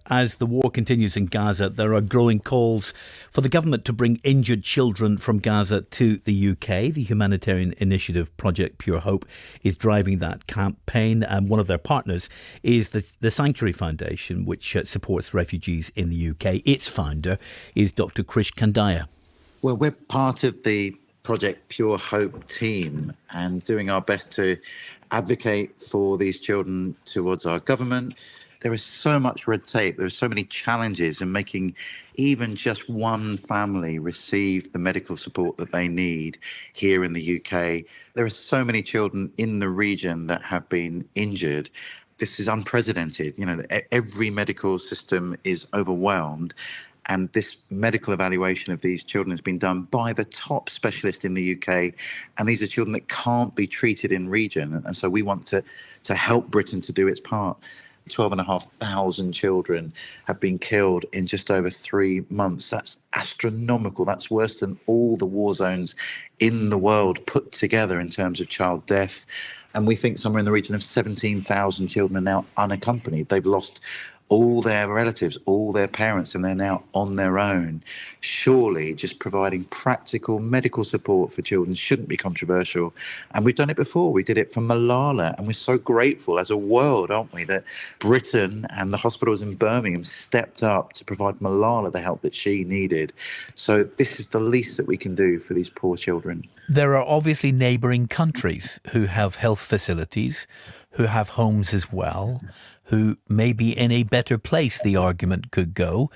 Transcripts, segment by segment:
as the war continues in Gaza, there are growing calls for the government to bring injured children from Gaza to the UK. The humanitarian initiative Project Pure Hope is driving that campaign, and one of their partners is the Sanctuary Foundation, which supports refugees in the UK. Its founder is Dr. Krish Kandiah. Well, we're part of the Project Pure Hope team and doing our best to advocate for these children towards our government. There is so much red tape. There are so many challenges in making even just one family receive the medical support that they need here in the UK. There are so many children in the region that have been injured. This is unprecedented. You know, every medical system is overwhelmed. And this medical evaluation of these children has been done by the top specialist in the UK. And these are children that can't be treated in region. And so we want to help Britain to do its part. 12,500 children have been killed in just over 3 months. That's astronomical. That's worse than all the war zones in the world put together in terms of child death. And we think somewhere in the region of 17,000 children are now unaccompanied. They've lost all their relatives, all their parents, and they're now on their own. Surely just providing practical medical support for children shouldn't be controversial. And we've done it before. We did it for Malala, and we're so grateful as a world, aren't we, that Britain and the hospitals in Birmingham stepped up to provide Malala the help that she needed. So this is the least that we can do for these poor children. There are obviously neighbouring countries who have health facilities, who have homes as well, who may be in a better place, the argument could go,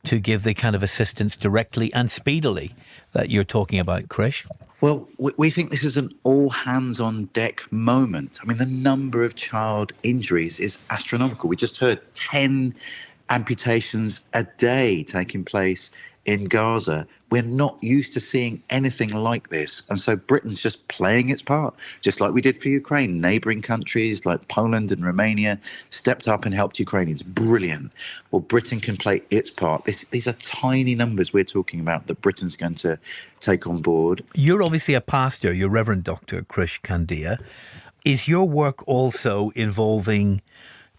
to give the kind of assistance directly and speedily that you're talking about, Krish? Well, we think this is an all-hands-on-deck moment. I mean, the number of child injuries is astronomical. We just heard 10 amputations a day taking place in Gaza. We're not used to seeing anything like this. And so Britain's just playing its part, just like we did for Ukraine. Neighbouring countries like Poland and Romania stepped up and helped Ukrainians. Brilliant. Well, Britain can play its part. These are tiny numbers we're talking about that Britain's going to take on board. You're obviously a pastor, you're Reverend Dr. Krish Kandiah. Is your work also involving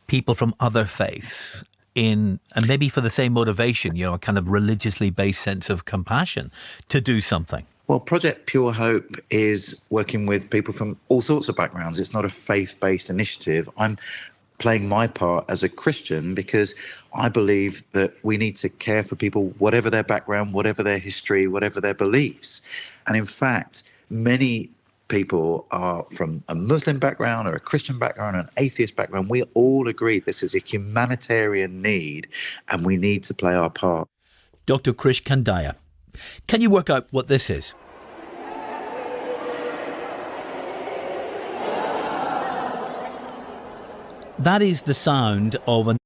people from other faiths? And maybe for the same motivation, a kind of religiously based sense of compassion to do something? Well, Project Pure Hope is working with people from all sorts of backgrounds. It's not a faith-based initiative. I'm playing my part as a Christian because I believe that we need to care for people, whatever their background, whatever their history, whatever their beliefs. And in fact, many people are from a Muslim background or a Christian background or an atheist background. We all agree this is a humanitarian need and we need to play our part. Dr. Krish Kandiah, can you work out what this is? That is the sound of an